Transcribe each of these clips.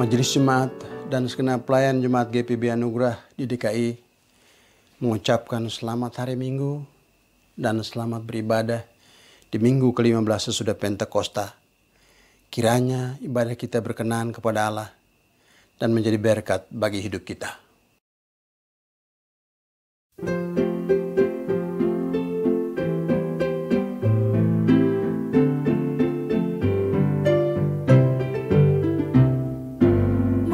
Majelis Jemaat dan segenap pelayan Jemaat GPB Anugerah di DKI mengucapkan selamat hari Minggu dan selamat beribadah di Minggu ke-15 sesudah Pentakosta. Kiranya ibadah kita berkenan kepada Allah dan menjadi berkat bagi hidup kita.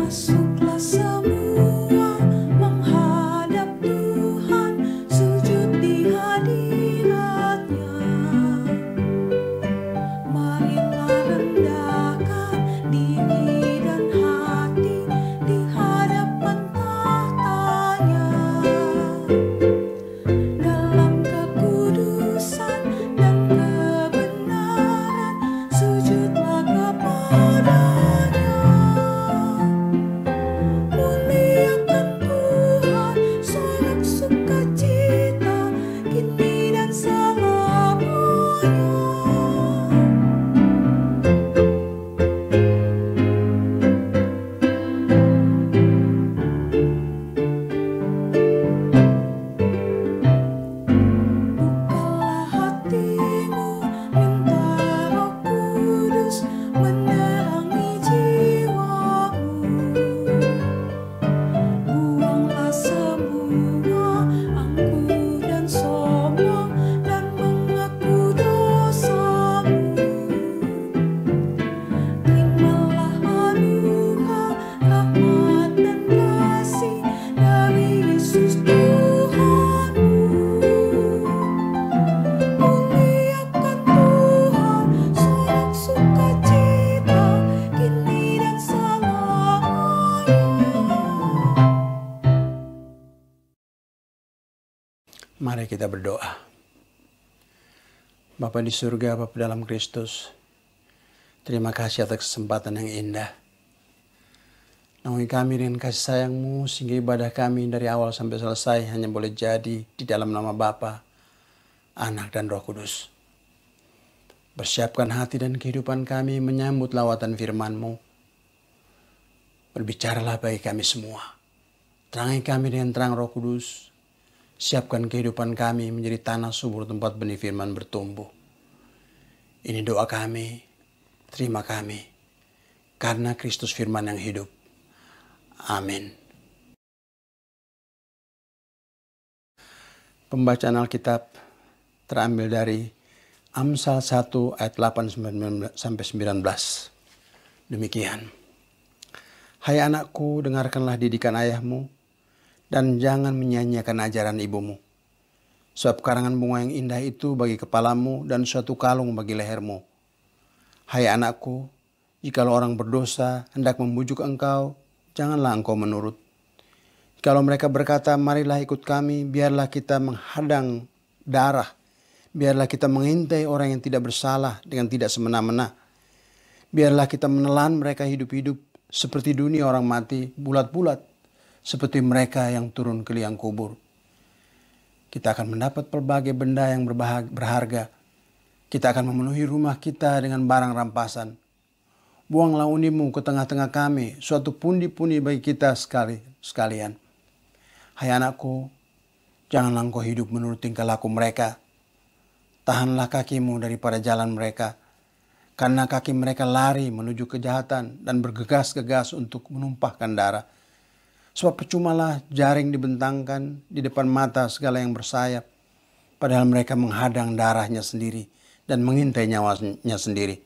Masuklah semua menghadap Tuhan, sujud di hadirat-Nya. Marilah rendahkan diri dan hati di hadapan tahtanya. Dalam kekudusan dan kebenaran, sujudlah kepada-Nya. Muliakan Tuhan, sorak sukacita, kini dan selamanya. Bukalah hatimu, minta Roh Kudus menerangi jiwamu. Buanglah semua angkuh dan sombong dan mengaku dosamu. Terimalah anugerah, rahmat dan kasih dari Yesus Tuhanmu. Muliakan Tuhan, sorak sukacita, kini dan selamanya. Mari kita berdoa. Bapa di surga, Bapa dalam Kristus, terima kasih atas kesempatan yang indah. Naungi kami dengan kasih sayang-Mu sehingga ibadah kami dari awal sampai selesai hanya boleh jadi di dalam nama Bapa, Anak dan Roh Kudus. Persiapkan hati dan kehidupan kami menyambut lawatan firman-Mu. Berbicaralah bagi kami semua. Terangi kami dengan terang Roh Kudus. Siapkan kehidupan kami menjadi tanah subur tempat benih firman bertumbuh. Ini doa kami, terima kami, karena Kristus firman yang hidup. Amin. Pembacaan Alkitab terambil dari Amsal 1 ayat 8-19. Demikian. Hai anakku, dengarkanlah didikan ayahmu, dan jangan menyanyiakan ajaran ibumu. Sebab karangan bunga yang indah itu bagi kepalamu dan suatu kalung bagi lehermu. Hai anakku, jikalau orang berdosa hendak membujuk engkau, janganlah engkau menurut. Kalau mereka berkata, marilah ikut kami, biarlah kita menghadang darah. Biarlah kita mengintai orang yang tidak bersalah dengan tidak semena-mena. Biarlah kita menelan mereka hidup-hidup seperti dunia orang mati bulat-bulat. Seperti mereka yang turun ke liang kubur. Kita akan mendapat pelbagai benda yang berharga. Kita akan memenuhi rumah kita dengan barang rampasan. Buanglah undimu ke tengah-tengah kami, suatu pundi-pundi bagi kita sekalian. Hai anakku, janganlah engkau hidup menurut tingkah laku mereka. Tahanlah kakimu daripada jalan mereka, karena kaki mereka lari menuju kejahatan dan bergegas-gegas untuk menumpahkan darah. Sebab percumalah jaring dibentangkan di depan mata segala yang bersayap, padahal mereka menghadang darahnya sendiri dan mengintai nyawanya sendiri.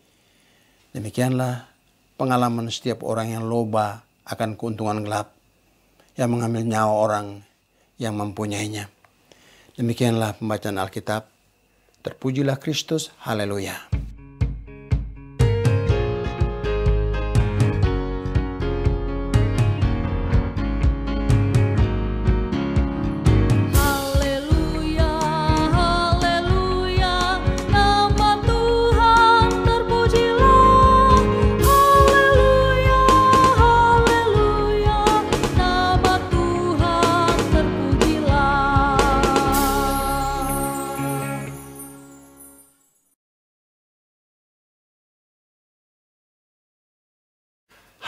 Demikianlah pengalaman setiap orang yang loba akan keuntungan gelap, yang mengambil nyawa orang yang mempunyainya. Demikianlah pembacaan Alkitab. Terpujilah Kristus. Haleluya.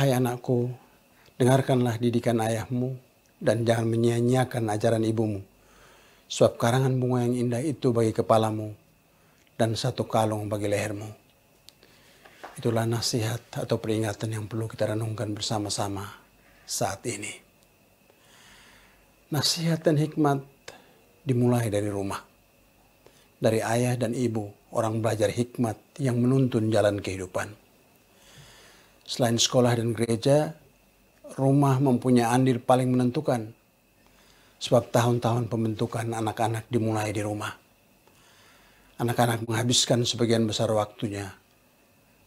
Hai anakku, dengarkanlah didikan ayahmu dan jangan menyia-nyiakan ajaran ibumu. Sebab karangan bunga yang indah itu bagi kepalamu dan satu kalung bagi lehermu. Itulah nasihat atau peringatan yang perlu kita renungkan bersama-sama saat ini. Nasihat dan hikmat dimulai dari rumah. Dari ayah dan ibu, orang belajar hikmat yang menuntun jalan kehidupan. Selain sekolah dan gereja, rumah mempunyai andil paling menentukan. Sebab tahun-tahun pembentukan anak-anak dimulai di rumah. Anak-anak menghabiskan sebagian besar waktunya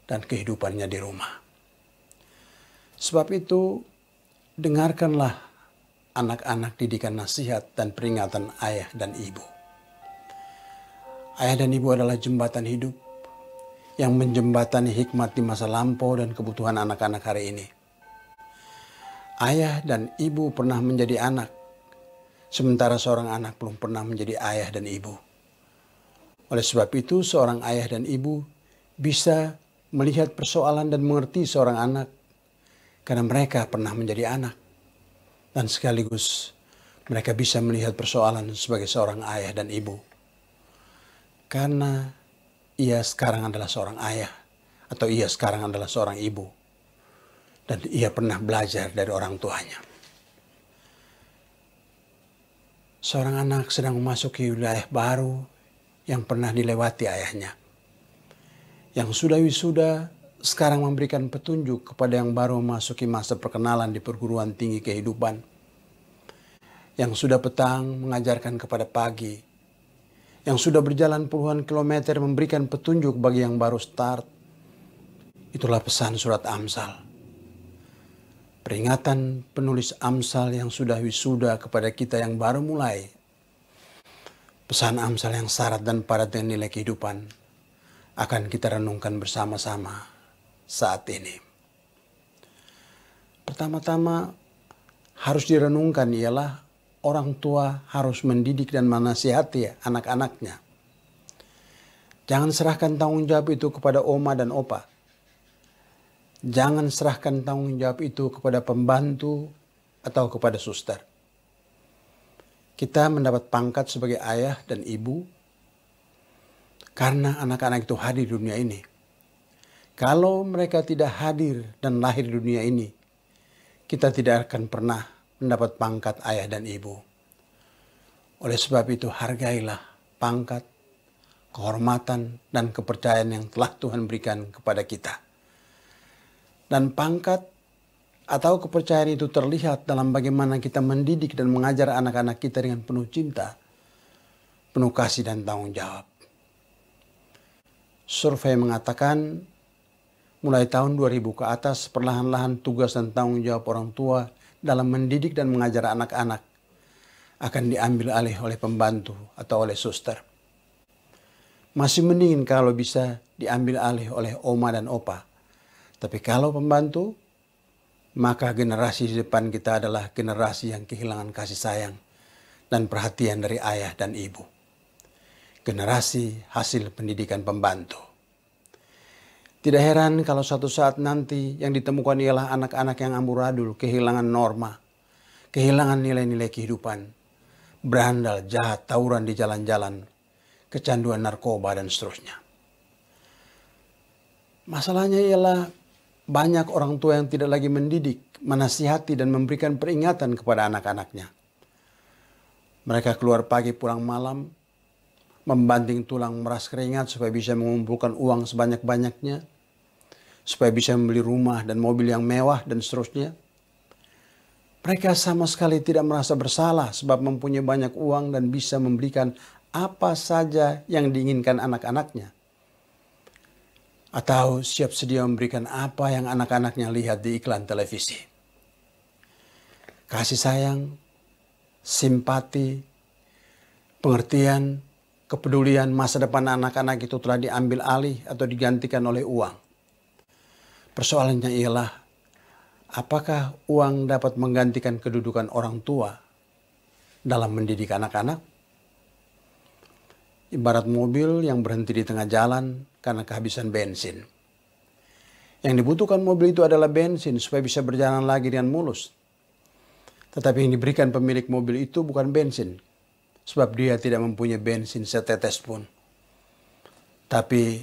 dan kehidupannya di rumah. Sebab itu, dengarkanlah anak-anak didikan nasihat dan peringatan ayah dan ibu. Ayah dan ibu adalah jembatan hidup yang menjembatani hikmat di masa lampau dan kebutuhan anak-anak hari ini. Ayah dan ibu pernah menjadi anak, sementara seorang anak belum pernah menjadi ayah dan ibu. Oleh sebab itu, seorang ayah dan ibu bisa melihat persoalan dan mengerti seorang anak karena mereka pernah menjadi anak. Dan sekaligus mereka bisa melihat persoalan sebagai seorang ayah dan ibu. Karena ia sekarang adalah seorang ayah atau ia sekarang adalah seorang ibu. Dan ia pernah belajar dari orang tuanya. Seorang anak sedang memasuki wilayah baru yang pernah dilewati ayahnya. Yang sudah wisuda sekarang memberikan petunjuk kepada yang baru memasuki masa perkenalan di perguruan tinggi kehidupan. Yang sudah petang mengajarkan kepada pagi. Yang sudah berjalan puluhan kilometer memberikan petunjuk bagi yang baru start. Itulah pesan surat Amsal. Peringatan penulis Amsal yang sudah wisuda kepada kita yang baru mulai. Pesan Amsal yang syarat dan padat dengan nilai kehidupan akan kita renungkan bersama-sama saat ini. Pertama-tama harus direnungkan ialah orang tua harus mendidik dan menasihati anak-anaknya. Jangan serahkan tanggung jawab itu kepada oma dan opa. Jangan serahkan tanggung jawab itu kepada pembantu atau kepada suster. Kita mendapat pangkat sebagai ayah dan ibu karena anak-anak itu hadir di dunia ini. Kalau mereka tidak hadir dan lahir di dunia ini, kita tidak akan pernah mendapat pangkat ayah dan ibu. Oleh sebab itu hargailah pangkat, kehormatan, dan kepercayaan yang telah Tuhan berikan kepada kita. Dan pangkat atau kepercayaan itu terlihat dalam bagaimana kita mendidik dan mengajar anak-anak kita dengan penuh cinta, penuh kasih dan tanggung jawab. Survei mengatakan mulai tahun 2000 ke atas perlahan-lahan tugas dan tanggung jawab orang tua dalam mendidik dan mengajar anak-anak akan diambil alih oleh pembantu atau oleh suster. Masih mending kalau bisa diambil alih oleh oma dan opa. Tapi kalau pembantu, maka generasi di depan kita adalah generasi yang kehilangan kasih sayang dan perhatian dari ayah dan ibu. Generasi hasil pendidikan pembantu. Tidak heran kalau suatu saat nanti yang ditemukan ialah anak-anak yang amburadul, kehilangan norma, kehilangan nilai-nilai kehidupan, berandal, jahat, tawuran di jalan-jalan, kecanduan narkoba, dan seterusnya. Masalahnya ialah banyak orang tua yang tidak lagi mendidik, menasihati, dan memberikan peringatan kepada anak-anaknya. Mereka keluar pagi pulang malam, membanting tulang meras keringat supaya bisa mengumpulkan uang sebanyak-banyaknya, supaya bisa membeli rumah dan mobil yang mewah dan seterusnya. Mereka sama sekali tidak merasa bersalah sebab mempunyai banyak uang dan bisa memberikan apa saja yang diinginkan anak-anaknya. Atau siap sedia memberikan apa yang anak-anaknya lihat di iklan televisi. Kasih sayang, simpati, pengertian, kepedulian masa depan anak-anak itu telah diambil alih atau digantikan oleh uang. Persoalannya ialah, apakah uang dapat menggantikan kedudukan orang tua dalam mendidik anak-anak? Ibarat mobil yang berhenti di tengah jalan karena kehabisan bensin. Yang dibutuhkan mobil itu adalah bensin supaya bisa berjalan lagi dengan mulus. Tetapi yang diberikan pemilik mobil itu bukan bensin. Sebab dia tidak mempunyai bensin setetes pun. Tapi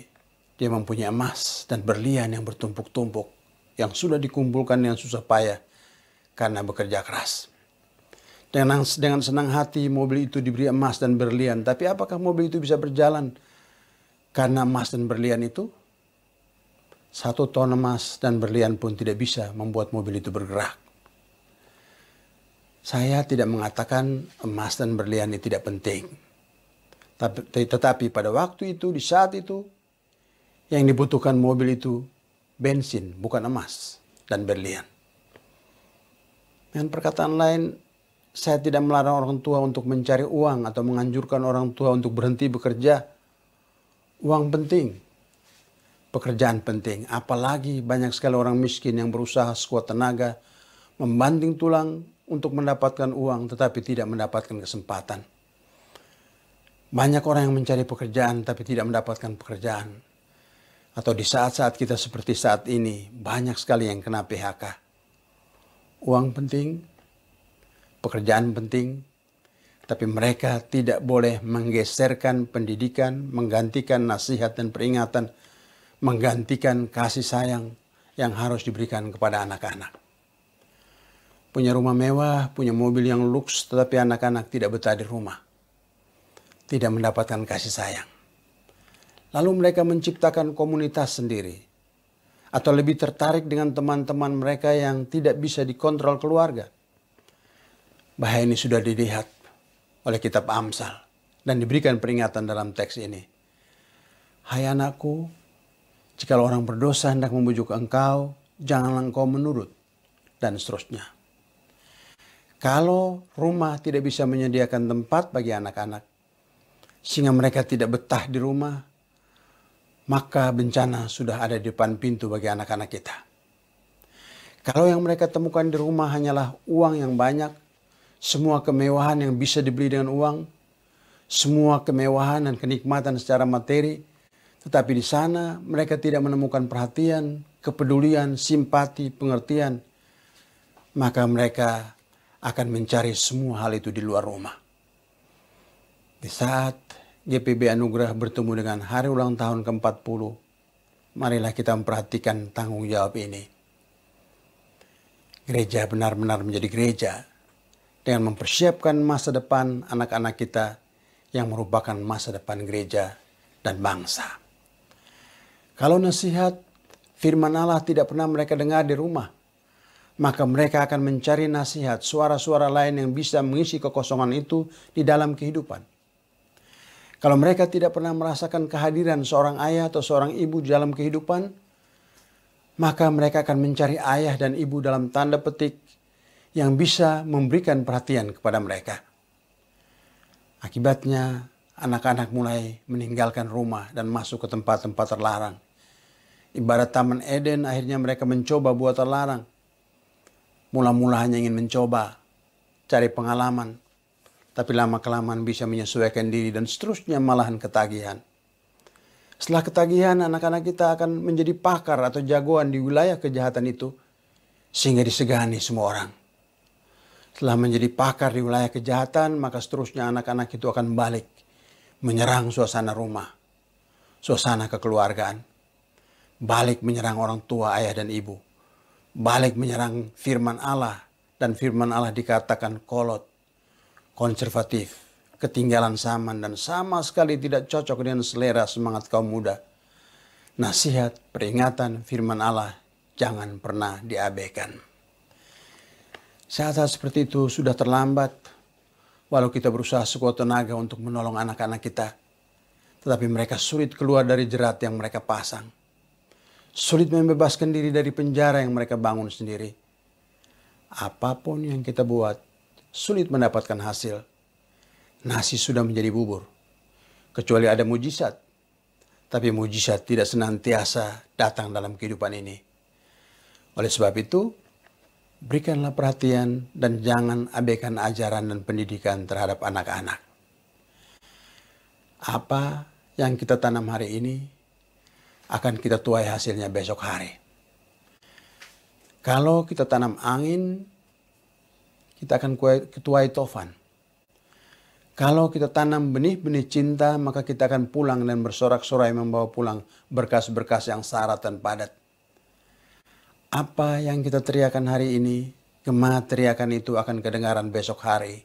dia mempunyai emas dan berlian yang bertumpuk-tumpuk. Yang sudah dikumpulkan dengan susah payah karena bekerja keras. Dengan senang hati mobil itu diberi emas dan berlian. Tapi apakah mobil itu bisa berjalan karena emas dan berlian itu? 1 ton emas dan berlian pun tidak bisa membuat mobil itu bergerak. Saya tidak mengatakan emas dan berlian itu tidak penting. Tetapi pada waktu itu, di saat itu, yang dibutuhkan mobil itu bensin, bukan emas dan berlian. Dengan perkataan lain, saya tidak melarang orang tua untuk mencari uang atau menganjurkan orang tua untuk berhenti bekerja. Uang penting. Pekerjaan penting, apalagi banyak sekali orang miskin yang berusaha sekuat tenaga, membanting tulang untuk mendapatkan uang tetapi tidak mendapatkan kesempatan. Banyak orang yang mencari pekerjaan tapi tidak mendapatkan pekerjaan. Atau di saat-saat kita seperti saat ini, banyak sekali yang kena PHK. Uang penting, pekerjaan penting, tapi mereka tidak boleh menggeserkan pendidikan, menggantikan nasihat dan peringatan, menggantikan kasih sayang yang harus diberikan kepada anak-anak. Punya rumah mewah, punya mobil yang luks, tetapi anak-anak tidak betah di rumah. Tidak mendapatkan kasih sayang. Lalu mereka menciptakan komunitas sendiri. Atau lebih tertarik dengan teman-teman mereka yang tidak bisa dikontrol keluarga. Bahaya ini sudah dilihat oleh kitab Amsal dan diberikan peringatan dalam teks ini. Hai anakku, jika orang berdosa hendak membujuk engkau, janganlah engkau menurut, dan seterusnya. Kalau rumah tidak bisa menyediakan tempat bagi anak-anak, sehingga mereka tidak betah di rumah, maka bencana sudah ada di depan pintu bagi anak-anak kita. Kalau yang mereka temukan di rumah hanyalah uang yang banyak, semua kemewahan yang bisa dibeli dengan uang, semua kemewahan dan kenikmatan secara materi, tetapi di sana mereka tidak menemukan perhatian, kepedulian, simpati, pengertian, maka mereka akan mencari semua hal itu di luar rumah. Di saat GPB Anugerah bertemu dengan hari ulang tahun ke-40, marilah kita memperhatikan tanggung jawab ini. Gereja benar-benar menjadi gereja dengan mempersiapkan masa depan anak-anak kita yang merupakan masa depan gereja dan bangsa. Kalau nasihat firman Allah tidak pernah mereka dengar di rumah, maka mereka akan mencari nasihat, suara-suara lain yang bisa mengisi kekosongan itu di dalam kehidupan. Kalau mereka tidak pernah merasakan kehadiran seorang ayah atau seorang ibu di dalam kehidupan, maka mereka akan mencari ayah dan ibu dalam tanda petik yang bisa memberikan perhatian kepada mereka. Akibatnya, anak-anak mulai meninggalkan rumah dan masuk ke tempat-tempat terlarang. Ibarat Taman Eden, akhirnya mereka mencoba buat terlarang. Mula-mula hanya ingin mencoba, cari pengalaman. Tapi lama-kelamaan bisa menyesuaikan diri dan seterusnya malahan ketagihan. Setelah ketagihan, anak-anak kita akan menjadi pakar atau jagoan di wilayah kejahatan itu, sehingga disegani semua orang. Setelah menjadi pakar di wilayah kejahatan, maka seterusnya anak-anak itu akan balik, menyerang suasana rumah, suasana kekeluargaan. Balik menyerang orang tua, ayah dan ibu. Balik menyerang firman Allah. Dan firman Allah dikatakan kolot, konservatif, ketinggalan zaman, dan sama sekali tidak cocok dengan selera semangat kaum muda. Nasihat, peringatan, firman Allah jangan pernah diabaikan. Saat-saat seperti itu sudah terlambat. Walau kita berusaha sekuat tenaga untuk menolong anak-anak kita, tetapi mereka sulit keluar dari jerat yang mereka pasang. Sulit membebaskan diri dari penjara yang mereka bangun sendiri. Apapun yang kita buat, sulit mendapatkan hasil. Nasi sudah menjadi bubur. Kecuali ada mujizat. Tapi mujizat tidak senantiasa datang dalam kehidupan ini. Oleh sebab itu, berikanlah perhatian dan jangan abaikan ajaran dan pendidikan terhadap anak-anak. Apa yang kita tanam hari ini akan kita tuai hasilnya besok hari. Kalau kita tanam angin, kita akan tuai tofan. Kalau kita tanam benih-benih cinta, maka kita akan pulang dan bersorak-sorai membawa pulang berkas-berkas yang syarat dan padat. Apa yang kita teriakan hari ini, gema teriakan itu akan kedengaran besok hari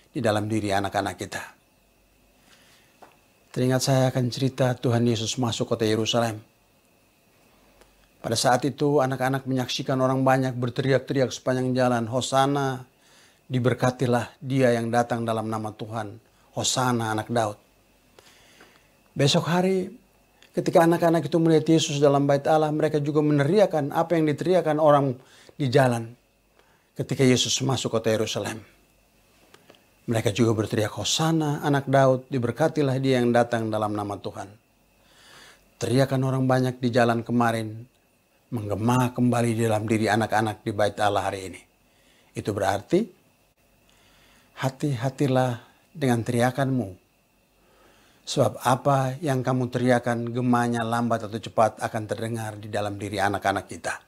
di dalam diri anak-anak kita. Teringat saya akan cerita Tuhan Yesus masuk kota Yerusalem. Pada saat itu anak-anak menyaksikan orang banyak berteriak-teriak sepanjang jalan, Hosana, diberkatilah dia yang datang dalam nama Tuhan, Hosana anak Daud. Besok hari ketika anak-anak itu melihat Yesus dalam bait Allah, mereka juga meneriakan apa yang diteriakan orang di jalan ketika Yesus masuk kota Yerusalem. Mereka juga berteriak, Hosana anak Daud, diberkatilah dia yang datang dalam nama Tuhan. Teriakan orang banyak di jalan kemarin menggema kembali di dalam diri anak-anak di bait Allah hari ini. Itu berarti hati-hatilah dengan teriakanmu. Sebab apa yang kamu teriakan gemanya lambat atau cepat akan terdengar di dalam diri anak-anak kita.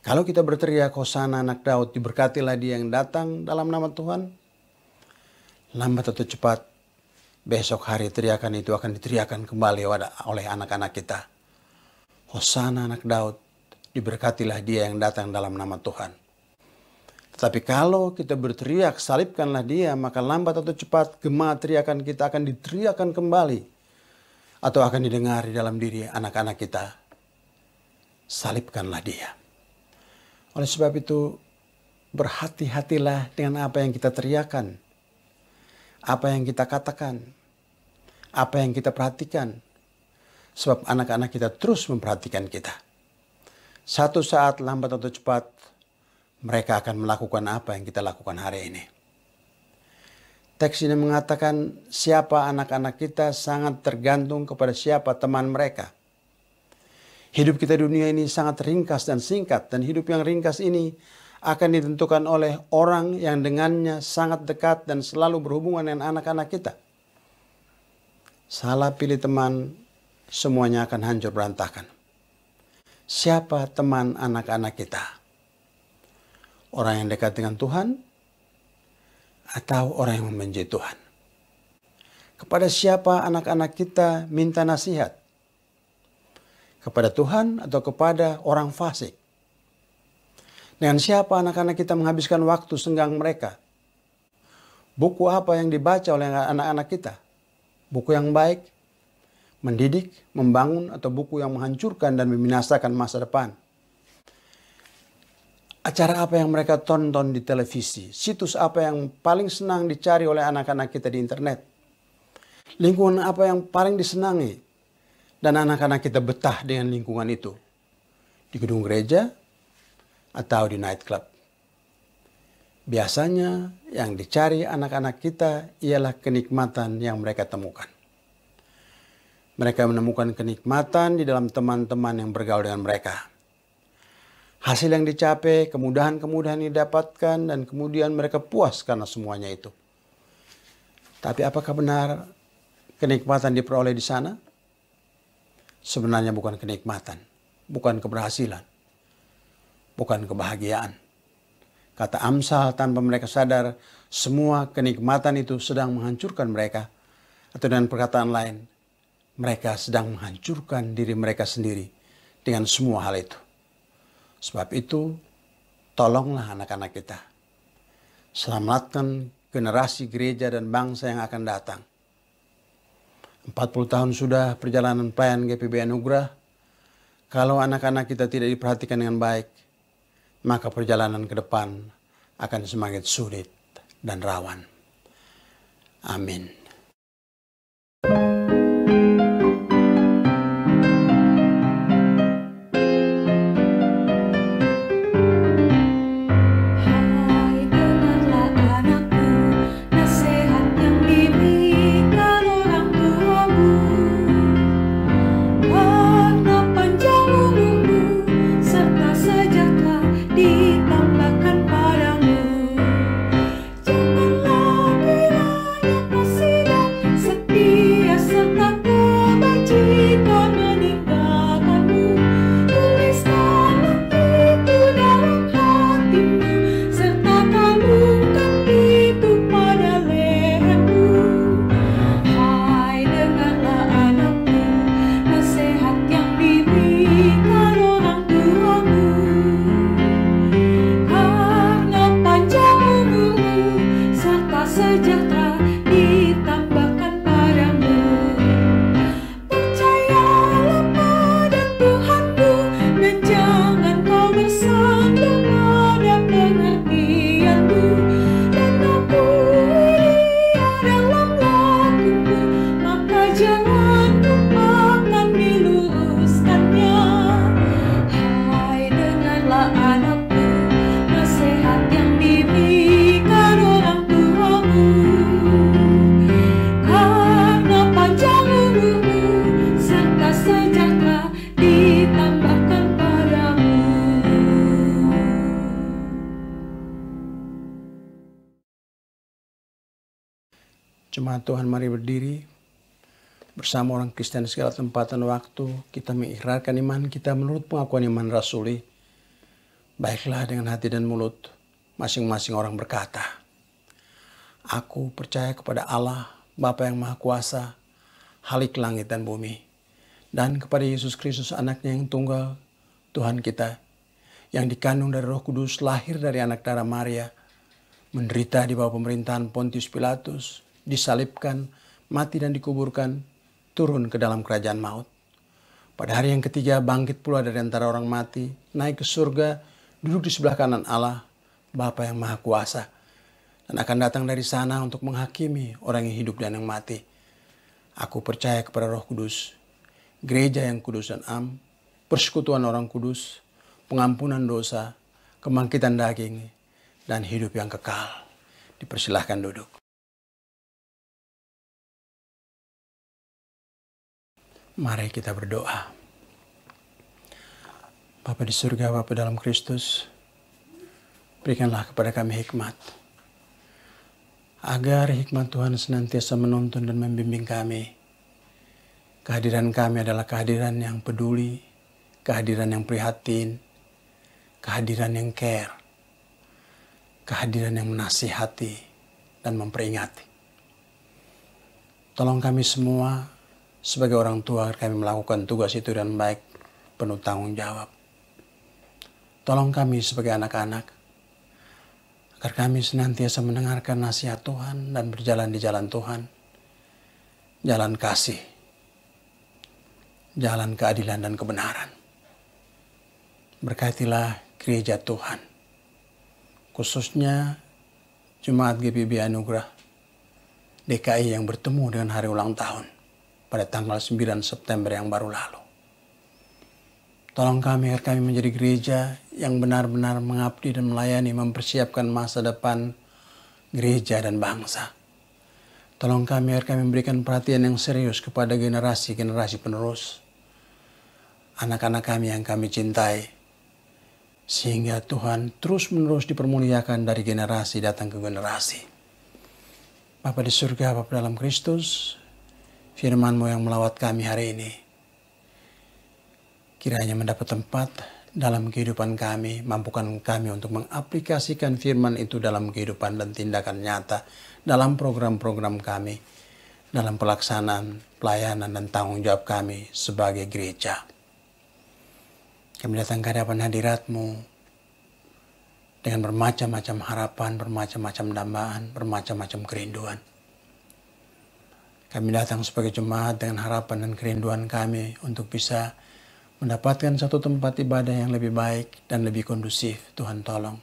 Kalau kita berteriak Hosana anak Daud, diberkatilah dia yang datang dalam nama Tuhan, lambat atau cepat besok hari teriakan itu akan diteriakan kembali oleh anak-anak kita. Hosana anak Daud, diberkatilah dia yang datang dalam nama Tuhan. Tetapi kalau kita berteriak, salibkanlah dia, maka lambat atau cepat gema teriakan kita akan diteriakan kembali. Atau akan didengar di dalam diri anak-anak kita. Salibkanlah dia. Oleh sebab itu, berhati-hatilah dengan apa yang kita teriakan. Apa yang kita katakan. Apa yang kita perhatikan. Sebab anak-anak kita terus memperhatikan kita. Satu saat lambat atau cepat, mereka akan melakukan apa yang kita lakukan hari ini. Teks ini mengatakan siapa anak-anak kita sangat tergantung kepada siapa teman mereka. Hidup kita di dunia ini sangat ringkas dan singkat. Dan hidup yang ringkas ini akan ditentukan oleh orang yang dengannya sangat dekat dan selalu berhubungan dengan anak-anak kita. Salah pilih teman, semuanya akan hancur berantakan. Siapa teman anak-anak kita? Orang yang dekat dengan Tuhan atau orang yang membenci Tuhan? Kepada siapa anak-anak kita minta nasihat? Kepada Tuhan atau kepada orang fasik? Dengan siapa anak-anak kita menghabiskan waktu senggang mereka? Buku apa yang dibaca oleh anak-anak kita? Buku yang baik, mendidik, membangun, atau buku yang menghancurkan dan membinasakan masa depan? Acara apa yang mereka tonton di televisi? Situs apa yang paling senang dicari oleh anak-anak kita di internet? Lingkungan apa yang paling disenangi? Dan anak-anak kita betah dengan lingkungan itu? Di gedung gereja atau di nightclub? Biasanya yang dicari anak-anak kita ialah kenikmatan yang mereka temukan. Mereka menemukan kenikmatan di dalam teman-teman yang bergaul dengan mereka. Hasil yang dicapai, kemudahan-kemudahan yang didapatkan, dan kemudian mereka puas karena semuanya itu. Tapi apakah benar kenikmatan diperoleh di sana? Sebenarnya bukan kenikmatan, bukan keberhasilan, bukan kebahagiaan. Kata Amsal, tanpa mereka sadar, semua kenikmatan itu sedang menghancurkan mereka. Atau dengan perkataan lain, mereka sedang menghancurkan diri mereka sendiri dengan semua hal itu. Sebab itu, tolonglah anak-anak kita. Selamatkan generasi gereja dan bangsa yang akan datang. 40 tahun sudah perjalanan pelayan GPB Anugerah. Kalau anak-anak kita tidak diperhatikan dengan baik, maka perjalanan ke depan akan semakin sulit dan rawan. Amin. Ditambahkan padamu, janganlah kiranya kasih Jemaat Tuhan, mari berdiri bersama orang Kristen di segala tempat dan waktu. Kita mengikrarkan iman kita menurut pengakuan iman rasuli. Baiklah, dengan hati dan mulut masing-masing orang berkata, aku percaya kepada Allah, Bapa yang Maha Kuasa, Halik langit dan bumi, dan kepada Yesus Kristus anaknya yang tunggal, Tuhan kita, yang dikandung dari Roh Kudus, lahir dari anak darah Maria, menderita di bawah pemerintahan Pontius Pilatus, disalibkan, mati dan dikuburkan, turun ke dalam kerajaan maut. Pada hari yang ketiga bangkit pula dari antara orang mati, naik ke surga, duduk di sebelah kanan Allah, Bapa yang Maha Kuasa, dan akan datang dari sana untuk menghakimi orang yang hidup dan yang mati. Aku percaya kepada Roh Kudus, gereja yang kudus dan am, persekutuan orang kudus, pengampunan dosa, kebangkitan daging, dan hidup yang kekal. Dipersilahkan duduk. Mari kita berdoa. Bapa di surga, Bapa dalam Kristus, berikanlah kepada kami hikmat, agar hikmat Tuhan senantiasa menuntun dan membimbing kami. Kehadiran kami adalah kehadiran yang peduli, kehadiran yang prihatin, kehadiran yang care, kehadiran yang menasihati dan memperingati. Tolong kami semua sebagai orang tua agar kami melakukan tugas itu dengan baik, penuh tanggung jawab. Tolong kami sebagai anak-anak agar kami senantiasa mendengarkan nasihat Tuhan dan berjalan di jalan Tuhan, jalan kasih, jalan keadilan dan kebenaran. Berkatilah gereja Tuhan, khususnya Jemaat GPB Anugerah DKI yang bertemu dengan hari ulang tahun pada tanggal 9 September yang baru lalu. Tolong kami agar kami menjadi gereja yang benar-benar mengabdi dan melayani, mempersiapkan masa depan gereja dan bangsa. Tolong kami agar kami memberikan perhatian yang serius kepada generasi-generasi penerus, anak-anak kami yang kami cintai, sehingga Tuhan terus-menerus dipermuliakan dari generasi datang ke generasi. Bapa di surga, Bapa dalam Kristus, firman-Mu yang melawat kami hari ini, kiranya mendapat tempat dalam kehidupan kami, mampukan kami untuk mengaplikasikan firman itu dalam kehidupan dan tindakan nyata, dalam program-program kami, dalam pelaksanaan, pelayanan, dan tanggung jawab kami sebagai gereja. Kami datang ke hadapan hadirat-Mu dengan bermacam-macam harapan, bermacam-macam dambaan, bermacam-macam kerinduan. Kami datang sebagai jemaat dengan harapan dan kerinduan kami untuk bisa mendapatkan satu tempat ibadah yang lebih baik dan lebih kondusif. Tuhan tolong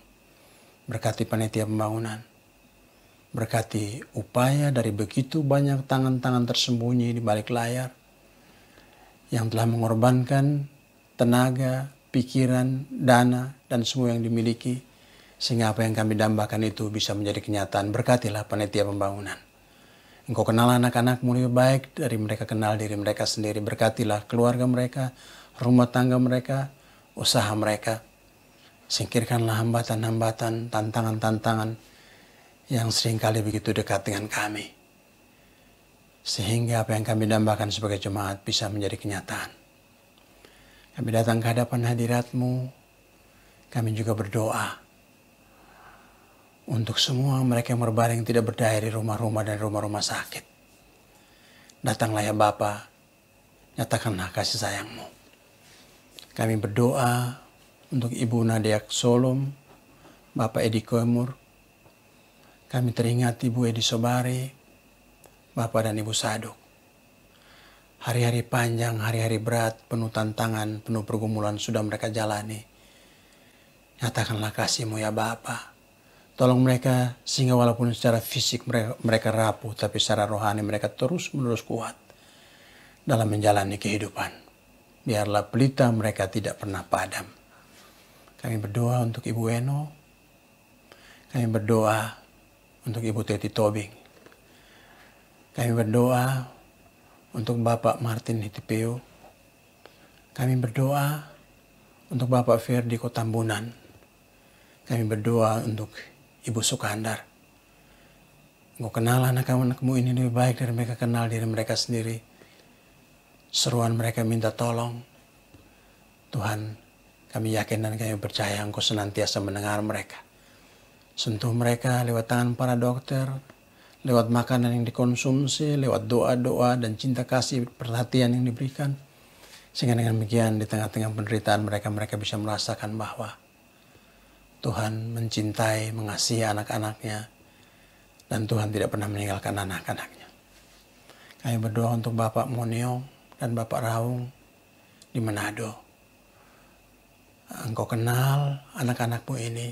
berkati panitia pembangunan, berkati upaya dari begitu banyak tangan-tangan tersembunyi di balik layar yang telah mengorbankan tenaga, pikiran, dana, dan semua yang dimiliki, sehingga apa yang kami dambakan itu bisa menjadi kenyataan. Berkatilah panitia pembangunan. Engkau kenal anak-anak-Mu lebih baik dari mereka kenal diri mereka sendiri. Berkatilah keluarga mereka, rumah tangga mereka, usaha mereka. Singkirkanlah hambatan-hambatan, tantangan-tantangan yang seringkali begitu dekat dengan kami, sehingga apa yang kami dambakan sebagai jemaat bisa menjadi kenyataan. Kami datang ke hadapan hadirat-Mu. Kami juga berdoa untuk semua mereka yang berbaring tidak berdaya di rumah-rumah dan rumah-rumah sakit. Datanglah ya Bapa, nyatakanlah kasih sayang-Mu. Kami berdoa untuk Ibu Nadia Solom, Bapak Edi Koemur. Kami teringat Ibu Edi Sobari, Bapak dan Ibu Saduk. Hari-hari panjang, hari-hari berat, penuh tantangan, penuh pergumulan sudah mereka jalani. Nyatakanlah kasih-Mu ya Bapa. Tolong mereka sehingga walaupun secara fisik mereka rapuh, tapi secara rohani mereka terus-menerus kuat dalam menjalani kehidupan. Biarlah pelita mereka tidak pernah padam. Kami berdoa untuk Ibu Eno. Kami berdoa untuk Ibu Teti Tobing. Kami berdoa untuk Bapak Martin Hitipeo. Kami berdoa untuk Bapak Ferdi Kotambunan. Kami berdoa untuk Ibu Sukandar. Engkau kenal anak-anakmu ini lebih baik dari mereka kenal diri mereka sendiri. Seruan mereka minta tolong. Tuhan, kami yakin dan kami percaya Engkau senantiasa mendengar mereka. Sentuh mereka lewat tangan para dokter, lewat makanan yang dikonsumsi, lewat doa-doa dan cinta kasih perhatian yang diberikan. Sehingga dengan demikian di tengah-tengah penderitaan mereka bisa merasakan bahwa Tuhan mencintai, mengasihi anak-anaknya, dan Tuhan tidak pernah meninggalkan anak-anaknya. Kami berdoa untuk Bapak Monio dan Bapak Raung di Manado. Engkau kenal anak-anakmu ini.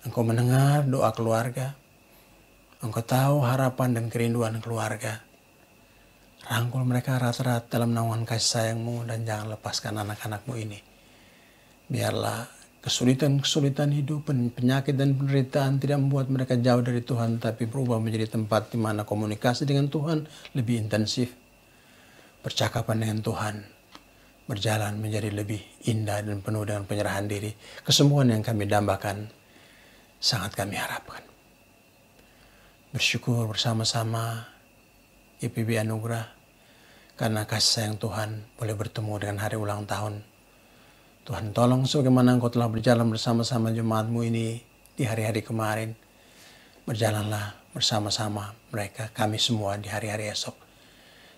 Engkau mendengar doa keluarga. Engkau tahu harapan dan kerinduan keluarga. Rangkul mereka erat-erat dalam naungan kasih sayangmu dan jangan lepaskan anak-anakmu ini. Biarlah kesulitan-kesulitan hidup, penyakit dan penderitaan tidak membuat mereka jauh dari Tuhan, tapi berubah menjadi tempat di mana komunikasi dengan Tuhan lebih intensif. Percakapan dengan Tuhan berjalan menjadi lebih indah dan penuh dengan penyerahan diri. Kesembuhan yang kami dambakan sangat kami harapkan. Bersyukur bersama-sama IPB Anugerah karena kasih sayang Tuhan boleh bertemu dengan hari ulang tahun. Tuhan tolong sebagaimana Engkau telah berjalan bersama-sama jemaatmu ini di hari-hari kemarin. Berjalanlah bersama-sama mereka, kami semua di hari-hari esok.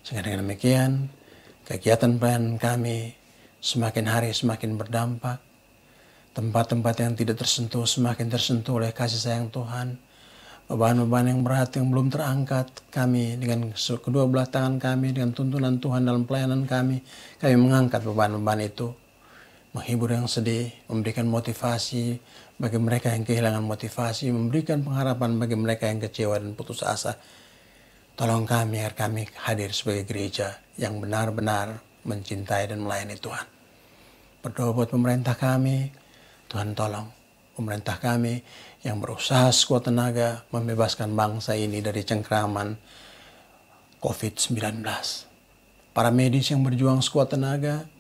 Sehingga dengan demikian, kegiatan pelayanan kami semakin hari semakin berdampak. Tempat-tempat yang tidak tersentuh semakin tersentuh oleh kasih sayang Tuhan. Beban-beban yang berat yang belum terangkat, kami dengan kedua belah tangan kami, dengan tuntunan Tuhan dalam pelayanan kami mengangkat beban-beban itu. Menghibur yang sedih, memberikan motivasi bagi mereka yang kehilangan motivasi, memberikan pengharapan bagi mereka yang kecewa dan putus asa. Tolong kami agar kami hadir sebagai gereja yang benar-benar mencintai dan melayani Tuhan. Berdoa buat pemerintah kami, Tuhan tolong pemerintah kami yang berusaha sekuat tenaga membebaskan bangsa ini dari cengkraman COVID-19. Para medis yang berjuang sekuat tenaga,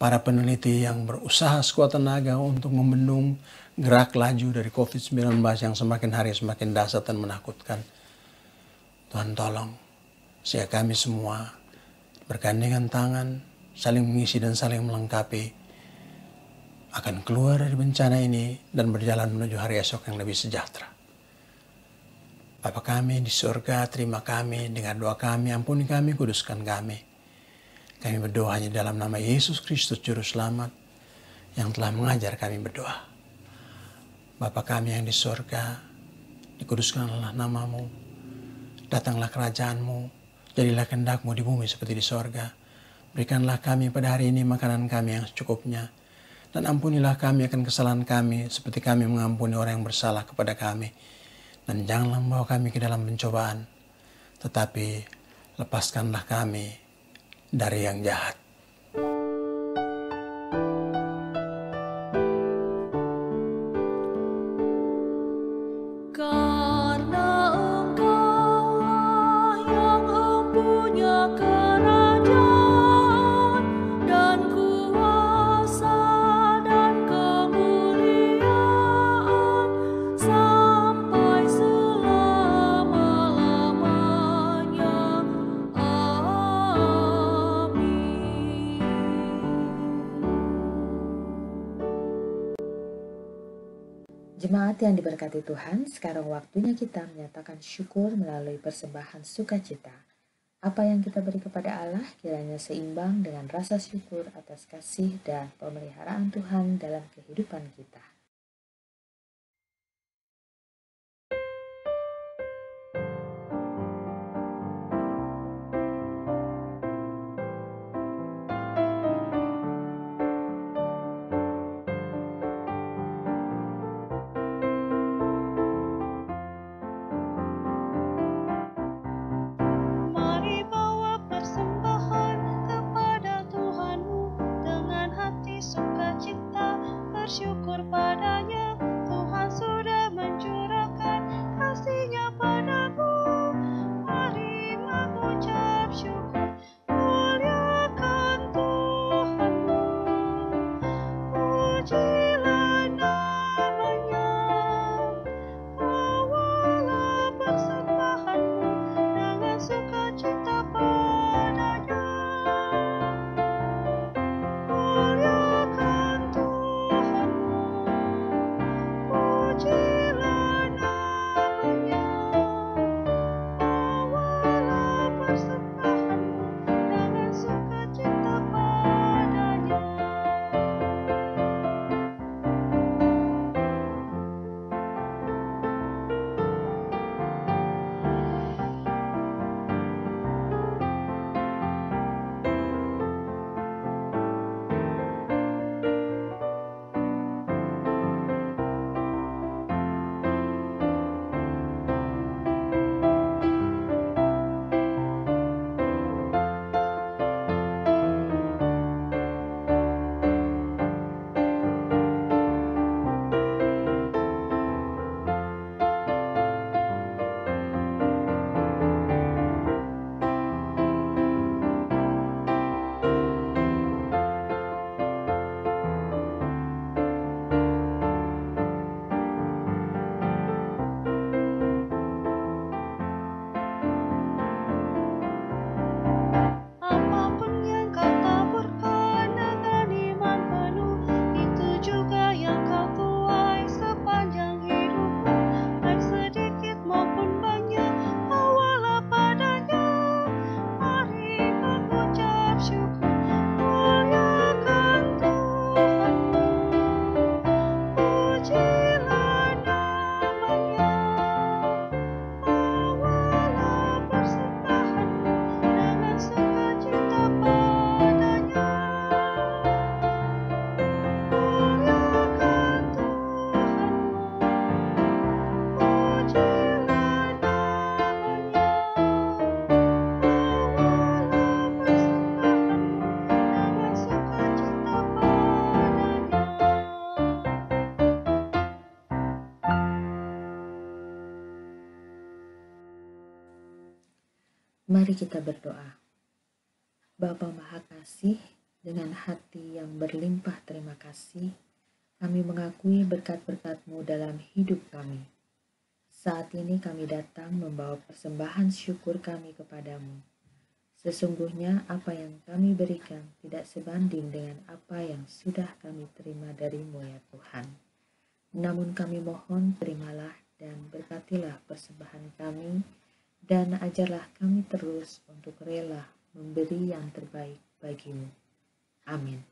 para peneliti yang berusaha sekuat tenaga untuk membendung gerak laju dari COVID-19 yang semakin hari semakin dahsyat dan menakutkan. Tuhan tolong, sehingga kami semua bergandengan tangan, saling mengisi dan saling melengkapi, akan keluar dari bencana ini dan berjalan menuju hari esok yang lebih sejahtera. Bapa kami di surga, terima kami, dengar doa kami, ampuni kami, kuduskan kami. Kami berdoa hanya dalam nama Yesus Kristus Juru Selamat yang telah mengajar kami berdoa. Bapa kami yang di surga, dikuduskanlah namamu, datanglah kerajaanmu, jadilah kehendak-mu di bumi seperti di surga. Berikanlah kami pada hari ini makanan kami yang secukupnya, dan ampunilah kami akan kesalahan kami seperti kami mengampuni orang yang bersalah kepada kami. Dan janganlah membawa kami ke dalam pencobaan, tetapi lepaskanlah kami dari yang jahat. Karena Engkaulah yang empunya kerajaan dan kuasa dan kemuliaan sampai selama-lamanya. Jemaat yang diberkati Tuhan, sekarang waktunya kita menyatakan syukur melalui persembahan sukacita. Apa yang kita beri kepada Allah kiranya seimbang dengan rasa syukur atas kasih dan pemeliharaan Tuhan dalam kehidupan kita. Mari bawa persembahan kepada Tuhanmu dengan hati sukacita, bersyukur pada Mari kita berdoa. Bapa Maha Kasih, dengan hati yang berlimpah terima kasih, kami mengakui berkat-berkat-Mu dalam hidup kami. Saat ini kami datang membawa persembahan syukur kami kepadamu. Sesungguhnya apa yang kami berikan tidak sebanding dengan apa yang sudah kami terima dari-Mu ya Tuhan. Namun kami mohon terimalah dan berkatilah persembahan kami, dan ajarlah kami terus untuk rela memberi yang terbaik bagi-Mu. Amin.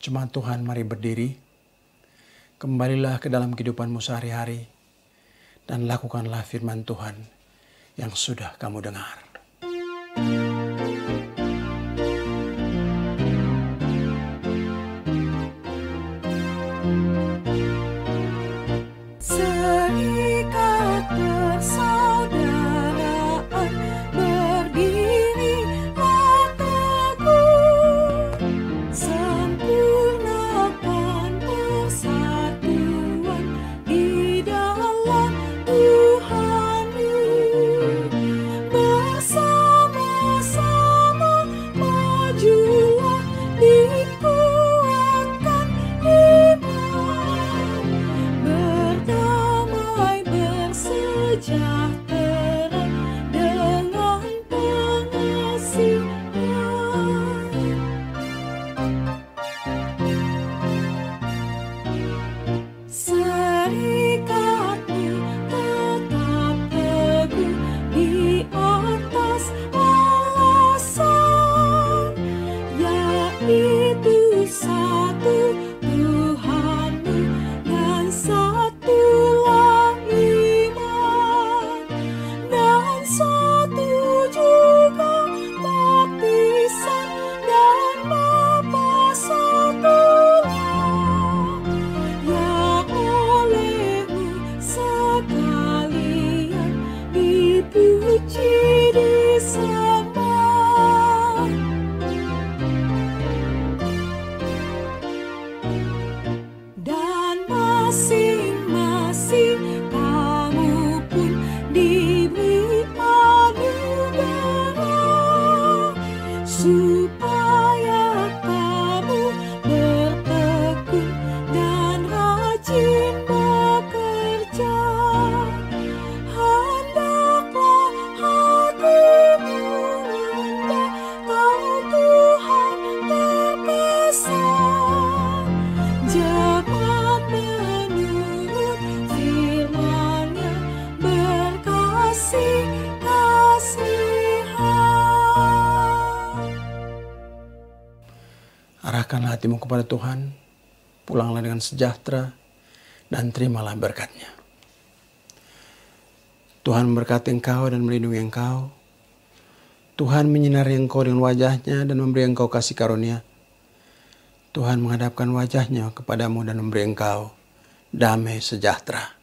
Jemaat Tuhan, mari berdiri. Kembalilah ke dalam kehidupanmu sehari-hari dan lakukanlah firman Tuhan yang sudah kamu dengar. Serikat persaudaraan berdirilah teguh, sempurnakan persatuan di dalam Tuhan. Arahkanlah hatimu kepada Tuhan, pulanglah dengan sejahtera, dan terimalah berkat-Nya. Tuhan memberkati engkau dan melindungi engkau. Tuhan menyinari engkau dengan wajah-Nya dan memberi engkau kasih karunia. Tuhan menghadapkan wajah-Nya kepadamu dan memberi engkau damai sejahtera.